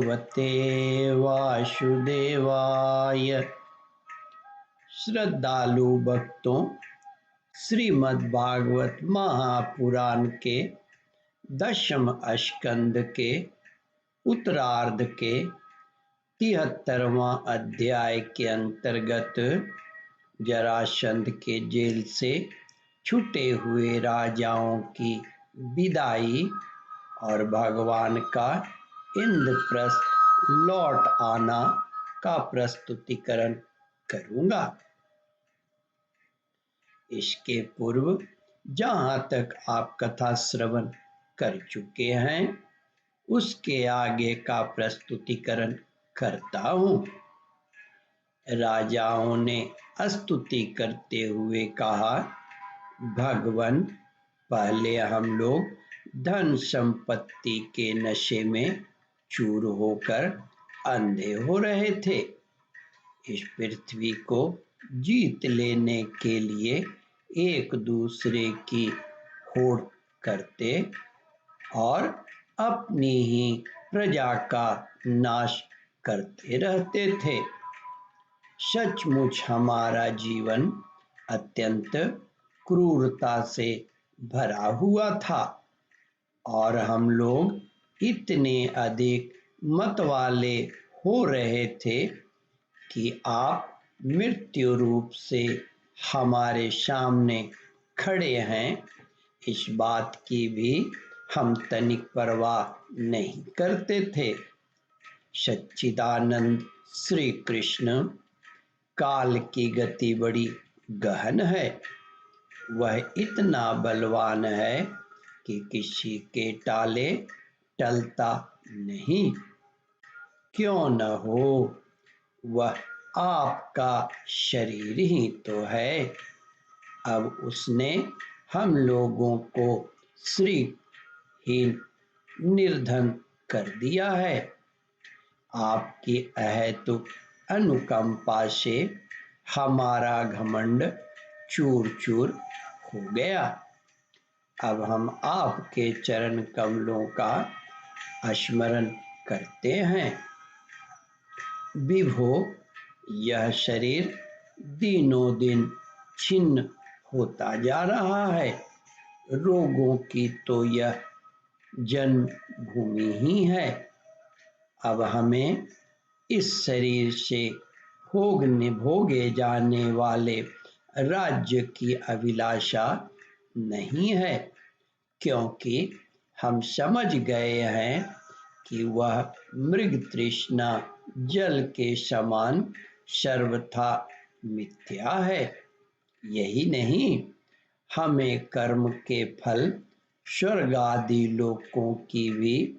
भगवते वासुदेवाय। श्रद्धालु भक्तों, श्रीमद् भागवत महापुराण के 10वें स्कंद के उत्तरार्ध के 73वां अध्याय के अंतर्गत जरासंध के जेल से छूटे हुए राजाओं की विदाई और भगवान का इंद्रप्रस्थ लौट आना का प्रस्तुतिकरण करूंगा। इसके पूर्व जहां तक आप कथा श्रवण कर चुके हैं उसके आगे का प्रस्तुतिकरण करता हूं। राजाओं ने स्तुति करते हुए कहा, भगवान, पहले हम लोग धन संपत्ति के नशे में चूर होकर अंधे हो रहे थे। इस पृथ्वी को जीत लेने के लिए एक दूसरे की होड़ करते और अपनी ही प्रजा का नाश करते रहते थे। सचमुच हमारा जीवन अत्यंत क्रूरता से भरा हुआ था और हम लोग इतने अधिक मत वाले हो रहे थे कि आप मृत्यु रूप से हमारे सामने खड़े हैं, इस बात की भी हम तनिक परवाह नहीं करते थे। सच्चिदानंद श्री कृष्ण, काल की गति बड़ी गहन है। वह इतना बलवान है कि किसी के टाले टलता नहीं। क्यों न हो, वह आपका शरीर ही तो है। अब उसने हम लोगों को श्रीहीन निर्धन कर दिया है। आपकी अहेतुक अनुकंपा से हमारा घमंड चूर चूर हो गया। अब हम आपके चरण कमलों का स्मरण करते हैं। विभो, यह शरीर दिनों दिन छिन्न होता जा रहा है। रोगों की तो यह जन्म भूमि ही है। अब हमें इस शरीर से भोगे जाने वाले राज्य की अभिलाषा नहीं है, क्योंकि हम समझ गए हैं कि वह मृग तृष्णा जल के समान सर्वथा मिथ्या है। यही नहीं, हमें कर्म के फल स्वर्ग आदि लोकों की भी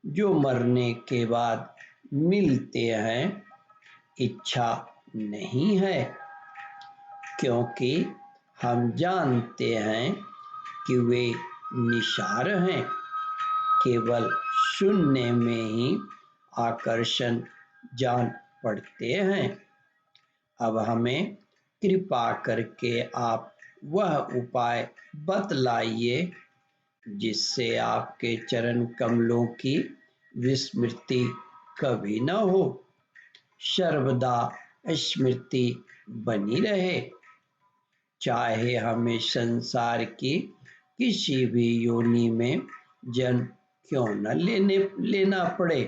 जो मरने के बाद मिलते हैं इच्छा नहीं है, क्योंकि हम जानते हैं कि वे निसार हैं। केवल शून्य में ही आकर्षण जान पड़ते हैं। अब हमें कृपा करके आप वह उपाय बतलाइए जिससे आपके चरण कमलों की विस्मृति कभी न हो, सर्वदा स्मृति बनी रहे। चाहे हमें संसार की किसी भी योनि में जन्म क्यों न लेना पड़े।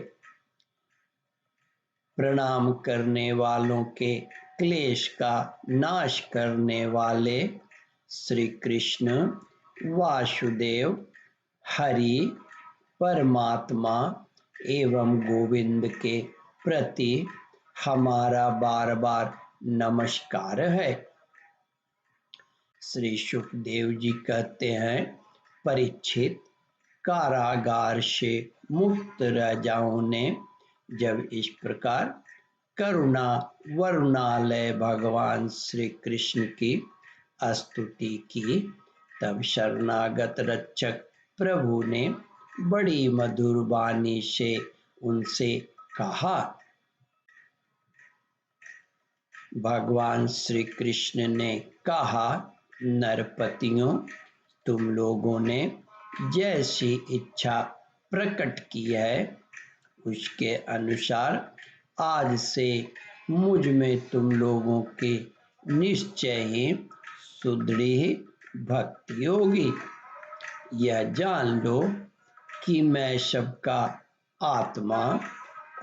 प्रणाम करने वालों के क्लेश का नाश करने वाले श्री कृष्ण वासुदेव हरि परमात्मा एवं गोविंद के प्रति हमारा बार बार नमस्कार है। श्री सुखदेव जी कहते हैं, परीक्षित, कारागार से मुक्त राजाओं ने जब इस प्रकार करुणा वरुणालय भगवान श्री कृष्ण की स्तुति की, तब शरणागत रक्षक प्रभु ने बड़ी मधुर वाणी से उनसे कहा। भगवान श्री कृष्ण ने कहा, नरपतियों, तुम लोगों ने जैसी इच्छा प्रकट की है उसके अनुसार आज से मुझ में तुम लोगों के निश्चय ही सुदृढ़ भक्ति होगी। यह जान लो कि मैं सबका आत्मा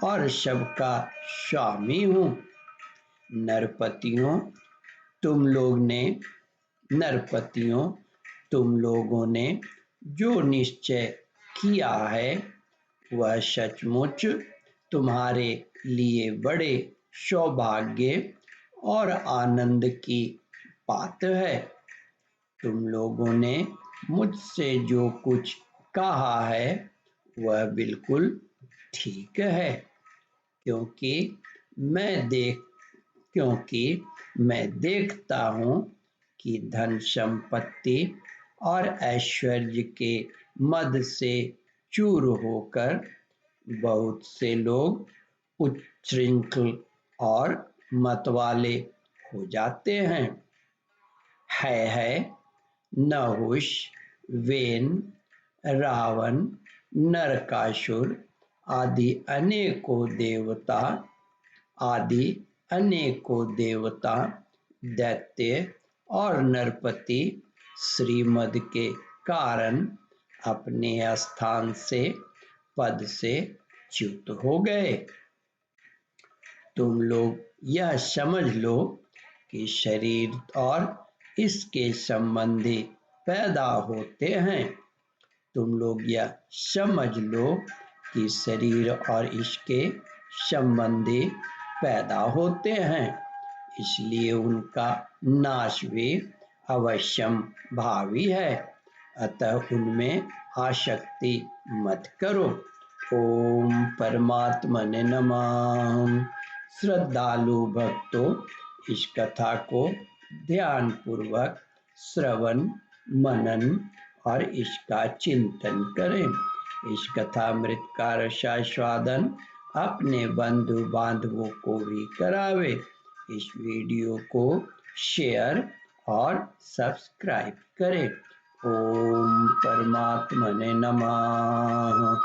और सबका स्वामी हूँ। नरपतियों तुम लोगों ने जो निश्चय किया है वह सचमुच तुम्हारे लिए बड़े सौभाग्य और आनंद की बात है। तुम लोगों ने मुझसे जो कुछ कहा है वह बिल्कुल ठीक है, क्योंकि मैं देखता हूँ कि धन संपत्ति और ऐश्वर्य के मद से चूर होकर बहुत से लोग उच्छृंखल और मतवाले हो जाते हैं। है नहुष, वेन, रावण, नरकासुर आदि अनेकों देवता, दैत्य और नरपति श्रीमद के कारण अपने स्थान से पद से च्युत हो गए। तुम लोग यह समझ लो कि शरीर और इसके संबंधी पैदा होते हैं। तुम लोग यह समझ लो कि शरीर और इसके संबंधी पैदा होते हैं, इसलिए उनका नाश भी अवश्यम भावी है। अतः उनमें आसक्ति मत करो। ओम परमात्मने नमः। श्रद्धालु भक्तों, इस कथा को ध्यान पूर्वक श्रवण, मनन और इसका चिंतन करें। इस कथामृत का रसास्वादन अपने बंधु बांधवों को भी करावे। इस वीडियो को शेयर और सब्सक्राइब करें। ओम परमात्मने नमः।